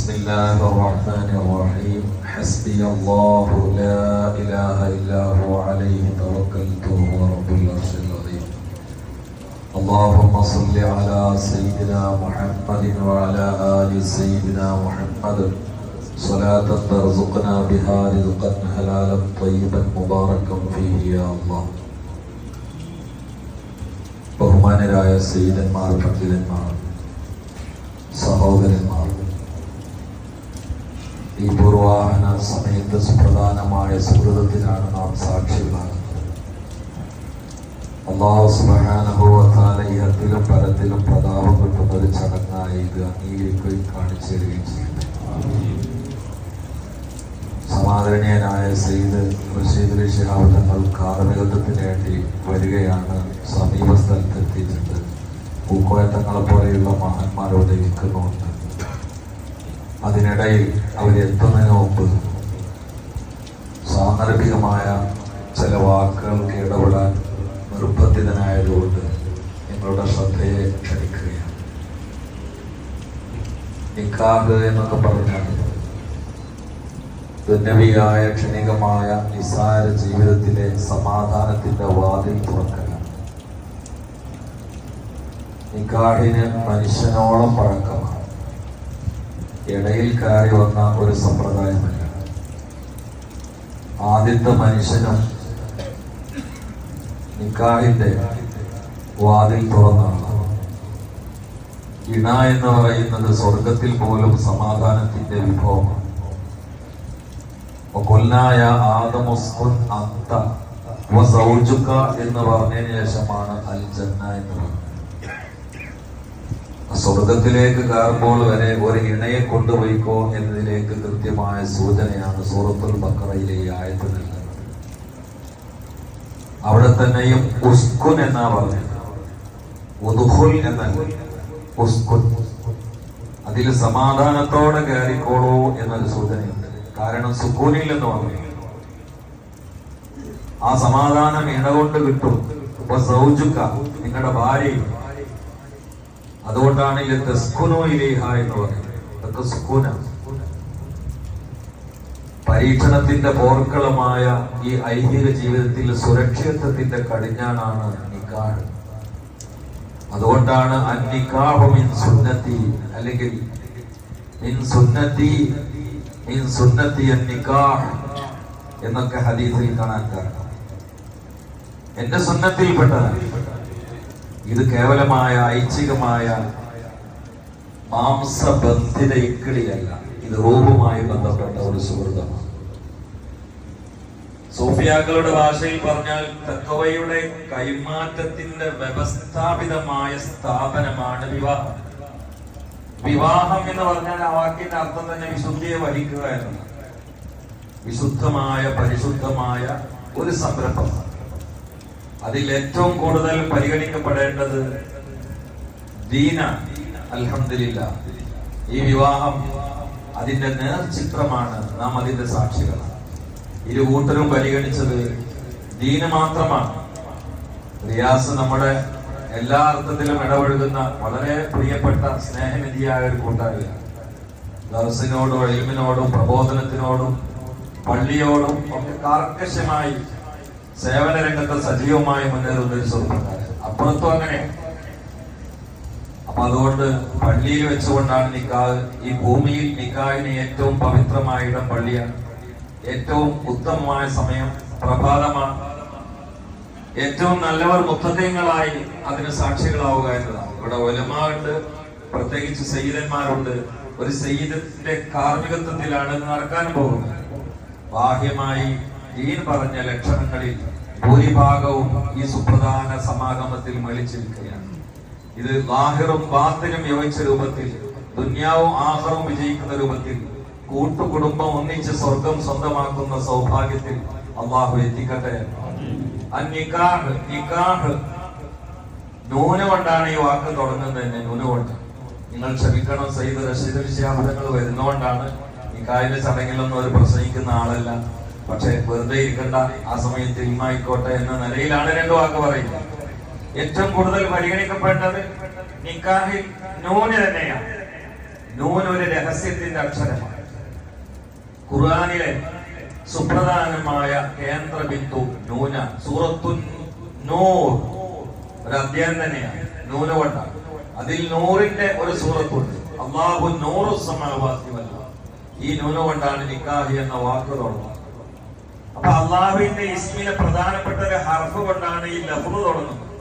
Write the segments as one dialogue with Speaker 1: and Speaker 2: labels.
Speaker 1: بسم الله الرحمن الرحيم حسبي الله لا إله إلا هو عليه توكلت وهو رب العرش العظيم اللهم صل على سيدنا محمد وعلى آل سيدنا محمد صلاة ترزقنا بها رزقا حلالا طيبا مباركا فيه يا الله ബഹുമാനരായ സയ്യിദന്മാർ, പണ്ഡിതന്മാർ, സഹോദരന്മാർ, ഈ പൂർവാഹന സമയത്ത് സുപ്രധാനമായ സുഹൃതത്തിനാണ് നാം സാക്ഷികളാകുന്നത്. അല്ലാഹു സുബ്ഹാനഹു വ തആല ഇഹത്തിലും പരത്തിലും പ്രതാപം കിട്ടുന്ന ഒരു ചടങ്ങായി ഇത് അംഗീകരിക്കുകയും കാണിച്ചു തരികയും ചെയ്യുന്നു. സമാദരണീയനായ സയ്യിദ് റഷീദ് അലി ശിഹാബ് തങ്ങൾ കാർമികത്വത്തിന് വേണ്ടി വരികയാണ്. സമീപ സ്ഥലത്തെത്തിയിട്ടുണ്ട്. പൂക്കോയത്തങ്ങളെ പോലെയുള്ള മഹാന്മാരോട് ഇരിക്കുന്നുണ്ട്. അതിനിടയിൽ അവരെത്തുന്നതിന് മുമ്പ് സാന്ദർഭികമായ ചില വാക്കുകൾക്ക് ഇടപെടാൻ നിർബന്ധിതനായതുകൊണ്ട് നിങ്ങളുടെ ശ്രദ്ധയെ ക്ഷണിക്കുകയാണ്. നിക്കാഹ് എന്നൊക്കെ പറഞ്ഞാൽ ദുന്യവിയായ ക്ഷണികമായ നിസ്സാര ജീവിതത്തിലെ സമാധാനത്തിന്റെ വാതിൽ തുറക്കലാണ്. നിക്കാഹിന് മനുഷ്യനോളം പഴക്കമാണ്. ഇടയിൽ കയറി വന്ന ഒരു സമ്പ്രദായമല്ല. ആദ്യത്തെ മനുഷ്യനും നിക്കാഹിന്റെ വാതിൽ തുറന്നാണ്. ഇണ എന്ന് പറയുന്നത് സ്വർഗത്തിൽ പോലും സമാധാനത്തിന്റെ വിഭവമാണ്. കൊല്ലായ ആദമുസ്കുൻ അന്ത വസൗജുക എന്ന് പറഞ്ഞതിന് ശേഷമാണ് അൽ ജന്ന എന്ന് പറഞ്ഞത്. സ്വർഗത്തിലേക്ക് കയറുമ്പോൾ വരെ ഒരു ഇണയെ കൊണ്ടുപോയിക്കോ എന്നതിലേക്ക് കൃത്യമായ സൂചനയാണ് സൂറത്തുൽ ബഖറയിലെ ഈ ആയത്ത് നൽകുന്നത്. അവിടെ തന്നെയും ഉസ്കുൻ എന്നാ പറഞ്ഞത്, ഉദ്ഖുൽ എന്നല്ല, ഉസ്കുൻ. അതിൽ സമാധാനത്തോടെ കയറിക്കോളൂ എന്നൊരു സൂചനയുണ്ട്. കാരണം സുക്കൂനിൽ എന്ന് പറഞ്ഞു ആ സമാധാനം ഇണ കൊണ്ട് കിട്ടും. ഇപ്പൊ സൗജുക്ക നിങ്ങളുടെ ഭാര്യയും. അതുകൊണ്ടാണ് ഇത് തസ്കുനു ഇലൈഹ എന്ന് പറയുന്നത്. ഇതൊക്കെ സുക്കൂന. പരീക്ഷണത്തിന്റെ പോർക്കളമായ ഈ ഐഹിക ജീവിതത്തിൽ സുരക്ഷിതത്വത്തിന്റെ കടിഞ്ഞാണാണ് നിക്കാഹ്. അതുകൊണ്ടാണ് അന്നിക്കാഹു മിൻ സുന്നത്തി, അല്ലെങ്കിൽ മിൻ സുന്നത്തി മിൻ സുന്നത്തി അന്നിക്കാഹ് എന്നൊക്കെ ഹദീസിൽ കാണാൻ കാരണം എന്റെ സുന്നത്തിൽപ്പെട്ടതാണ്. ഇത് കേവലമായ ഐച്ഛികമായ മാംസബന്ധിത ഇക്കിളിയല്ല. ഇത് റൂഹുമായി ബന്ധപ്പെട്ട ഒരു സുഹൃതമാണ്. സൂഫിയാക്കളുടെ ഭാഷയിൽ പറഞ്ഞാൽ തഖ്വയുടെ കൈമാറ്റത്തിന്റെ വ്യവസ്ഥാപിതമായ സ്ഥാപനമാണ് വിവാഹം. വിവാഹം എന്ന് പറഞ്ഞാൽ ആ വാക്കിന്റെ അർത്ഥം തന്നെ വിശുദ്ധിയെ വഹിക്കുക എന്നതാണ്. വിശുദ്ധമായ പരിശുദ്ധമായ ഒരു സംരംഭമാണ്. അതിൽ ഏറ്റവും കൂടുതൽ പരിഗണിക്കപ്പെടേണ്ടത് ദീന. അൽഹംദുലില്ലാഹ്, ഈ വിവാഹം അതിന്റെ നേർചിത്രമാണ്. നാം അതിന്റെ സാക്ഷികളാണ്. ഇരു കൂട്ടരും പരിഗണിച്ചത് ദീന മാത്രമാണ്. റിയാസ് നമ്മുടെ എല്ലാ അർത്ഥത്തിലും ഇടപഴകുന്ന വളരെ പ്രിയപ്പെട്ട സ്നേഹനിധിയായ ഒരു കൂട്ടാളിയാണ്. ദർസിനോടും ഇൽമിനോടും പ്രബോധനത്തിനോടും പള്ളിയോടും ഒക്കെ കാർക്കശ്യമായി സേവന രംഗത്ത് സജീവമായി മുന്നേറുന്ന ഒരു ചെറുപ്പക്കാരൻ. അപ്പുറത്തും അങ്ങനെ. അപ്പൊ അതുകൊണ്ട് പള്ളിയിൽ വെച്ചുകൊണ്ടാണ് നിക്കാഹ്. ഈ ഭൂമിയിൽ നിക്കാഹിന് ഏറ്റവും പവിത്രമായ ഇടം പള്ളിയാണ്. ഏറ്റവും ഉത്തമമായ സമയം പ്രഭാതമാണ്. ഏറ്റവും നല്ലവർ മുത്തഖീങ്ങളായി അതിന് സാക്ഷികളാവുക എന്നതാണ്. ഇവിടെ ഉലമാഉണ്ട്, പ്രത്യേകിച്ച് സയ്യിദന്മാരുണ്ട്. ഒരു സയ്യിദത്തിന്റെ കാർമികത്വത്തിലാണ് ഇത് നടക്കാൻ പോകുന്നത്. ബാഹ്യമായി ദീൻ പറഞ്ഞ ലക്ഷണങ്ങളിൽ ഭൂരിഭാഗവും ഈ സുപ്രധാന സമാഗമത്തിൽ മലിച്ചിരിക്കുകയാണ്. ഇത് ലാഹിറും ബാത്തിനും യോജിച്ച രൂപത്തിൽ, ദുന്യാവും ആഖിറവും വിജയിക്കുന്ന രൂപത്തിൽ, കൂട്ടുകുടുംബം ഒന്നിച്ച് സ്വർഗം സ്വന്തമാക്കുന്ന സൗഭാഗ്യത്തിൽ അള്ളാഹു എത്തിക്കട്ടെ. നിക്കാഹ്, നിക്കാഹ് നൂന് കൊണ്ടാണ് ഈ വാക്ക് തുടങ്ങുന്നത് തന്നെ. നൂന് കൊണ്ട്. നിങ്ങൾ ക്ഷമിക്കണം, സയ്യിദ് റഷീദ് അലി ശിഹാബ് തങ്ങൾ വരുന്നതുകൊണ്ടാണ്. നിക്കാഹിന്റെ ചടങ്ങിലൊന്നും ഒരു പ്രസംഗിക്കുന്ന ആളല്ല. പക്ഷെ വെറുതെ ഇരിക്കണ്ട, ആ സമയത്ത് ഇൽമായിക്കോട്ടെ എന്ന നിലയിലാണ് രണ്ടു വാക്ക് പറയുന്നത്. ഏറ്റവും കൂടുതൽ പരിഗണിക്കപ്പെട്ടത് നിക്കാഹിൽ നൂന് തന്നെയാണ്.
Speaker 2: നൂൻ ഒരു രഹസ്യത്തിന്റെ അക്ഷരമാണ്. ഖുർആനിലെ സുപ്രധാനമായ കേന്ദ്ര ബിന്ദു നൂന. സൂറത്തുൻ നൂർ ഒരു അധ്യായം തന്നെയാണ്, നൂന കൊണ്ടാണ്. അതിൽ നൂറിന്റെ ഒരു സൂറത്തുണ്ട്. അല്ലാഹു നൂറുസ് സമാവാതി വൽ അർദ്. ഈ നൂന കൊണ്ടാണ് നിക്കാഹ് എന്ന വാക്ക് തുടങ്ങുന്നത്. അപ്പൊ അള്ളാഹുവിന്റെ ഇസ്മിലെ പ്രധാനപ്പെട്ട ഒരു ഹർഫ് കൊണ്ടാണ് ഈ ലഫ്ള് തുടങ്ങുന്നത്.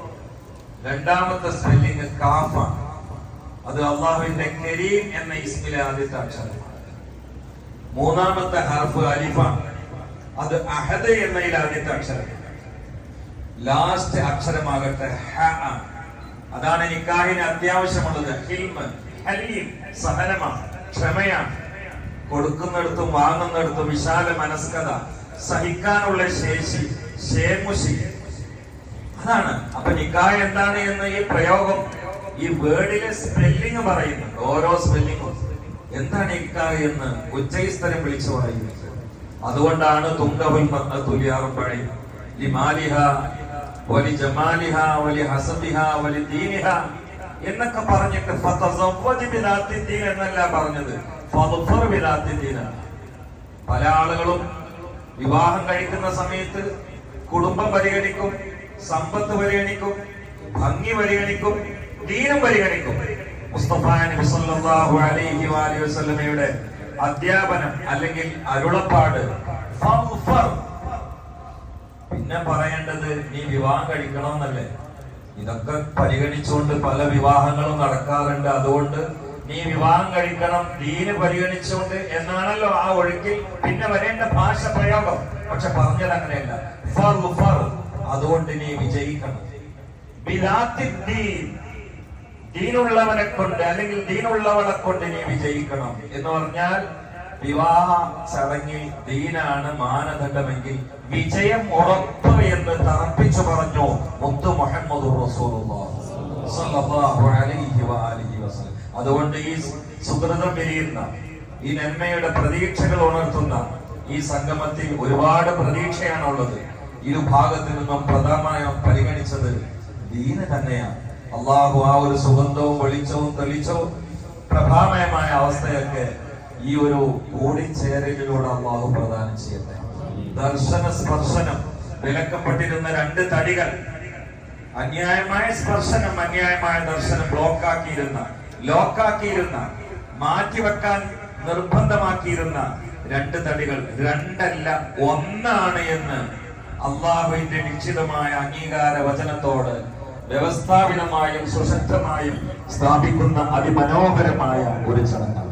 Speaker 2: രണ്ടാമത്തെ സ്പെല്ലിംഗ് കാഫാണ്. അത് അള്ളാഹുവിന്റെ കരീം എന്ന ഇസ്മിലെ ആദ്യത്തെ അക്ഷരമാണ്. മൂന്നാമത്തെ ഹർഫ് അലിഫാണ്. അത് അഹദ് എന്നതിൽ ആദ്യത്തെ അക്ഷരം. ലാസ്റ്റ് അക്ഷരമാകട്ടെ ഹ ആണ്. അതാണ് നിക്കാഹിന് അത്യാവശ്യമുള്ളത്. ഹിൽമ്, ഹലീം, സഹനമാണ്, ക്ഷമയാണ്. കൊടുക്കുന്നിടത്തും വാങ്ങുന്നിടത്തും വിശാല മനസ്കത, സഹിക്കാനുള്ള ശേഷി, ക്ഷേമുഷി, അതാണ്. അപ്പൊ നിക്കാഹ് എന്താണ് എന്ന് ഈ പ്രയോഗം, ഈ വേർഡിലെ സ്പെല്ലിംഗ് പറയുന്നുണ്ട്. ഓരോ സ്പെല്ലിംഗും എന്താണ് നിക്കാഹ് എന്ന് ഉച്ചസ്ഥലം വിളിച്ചു പറയുന്നത്. അതുകൊണ്ടാണ് തുങ്കവുൽ തുലിയാറുമ്പഴി ലിമാലിഹ വലി ജമാലിഹ വലി ഹസബിഹ വലി ദീനിഹ എന്നൊക്കെ പറഞ്ഞിട്ട് ഫതസവ്വജ് ബിദാത്തി ദീൻ എന്നല്ല പറഞ്ഞത്, ഫദ്ഫർ ബിദാത്തി ദീൻ. പല ആളുകളും വിവാഹം കഴിക്കുന്ന സമയത്ത് കുടുംബം പരിഗണിക്കും, സമ്പത്ത് പരിഗണിക്കും, ഭംഗി പരിഗണിക്കും, ദീനം പരിഗണിക്കും. മുസ്തഫ നബി സല്ലല്ലാഹു അലൈഹി വസല്ലമയുടെ അധ്യാപനം അല്ലെങ്കിൽ അരുളപ്പാട് ഫദ്ഫർ. പിന്നെ പറയേണ്ടത് നീ വിവാഹം കഴിക്കണമെന്നല്ലേ. ഇതൊക്കെ പരിഗണിച്ചുകൊണ്ട് പല വിവാഹങ്ങളും നടക്കാറുണ്ട്. അതുകൊണ്ട് നീ വിവാഹം കഴിക്കണം, ദീന് പരിഗണിച്ചുകൊണ്ട് എന്നാണല്ലോ ആ ഒഴുക്കിൽ പിന്നെ വരേണ്ട ഭാഷ പ്രയോഗം. പക്ഷെ പറഞ്ഞത് അങ്ങനെയല്ല. അതുകൊണ്ട് നീ വിജയിക്കണം. ദീനുള്ളവനെ കൊണ്ട് അല്ലെങ്കിൽ ദീനുള്ളവളെ കൊണ്ട് നീ വിജയിക്കണം എന്ന് പറഞ്ഞാൽ വിവാഹ ചടങ്ങിൽ ദീനാണ് മാനദണ്ഡമെങ്കിൽ വിജയം ഉറപ്പ് എന്ന് തറപ്പിച്ചു പറഞ്ഞു മുത്തു മുഹമ്മദ് റസൂലുള്ളാഹി സ്വല്ലല്ലാഹു അലൈഹി വആലിഹി വസല്ലം. അതുകൊണ്ട് ഈ സുകൃതം വിരിയുന്ന, ഈ നന്മയുടെ പ്രതീക്ഷകൾ ഉണർത്തുന്ന ഈ സംഗമത്തിൽ ഒരുപാട് പ്രതീക്ഷയാണുള്ളത്. ഇരു ഭാഗത്തു നിന്നും പ്രധാനമായും പരിഗണിച്ചത് ദീന് തന്നെയാണ്. അള്ളാഹു ആ ഒരു സുഗന്ധവും വെളിച്ചവും തെളിച്ചവും പ്രഭാമയമായ അവസ്ഥയൊക്കെ ഈ ഒരു കൂടിച്ചേരലിലൂടെ അള്ളാഹു പ്രദാനം ചെയ്യട്ടെ. ദർശന സ്പർശനം വിലക്കപ്പെട്ടിരുന്ന രണ്ട് തടികൾ, അന്യായമായ സ്പർശനം അന്യായമായ ദർശനം ലോക്കാക്കിയിരുന്ന മാറ്റിവെക്കാൻ നിർബന്ധമാക്കിയിരുന്ന രണ്ട് തടികൾ രണ്ടല്ല ഒന്നാണ് എന്ന് അള്ളാഹുവിന്റെ നിശ്ചിതമായ അംഗീകാര വചനത്തോട് വ്യവസ്ഥാപിതമായും സുശക്തമായും സ്ഥാപിക്കുന്ന അതിമനോഹരമായ ഒരു ചടങ്ങാണ്.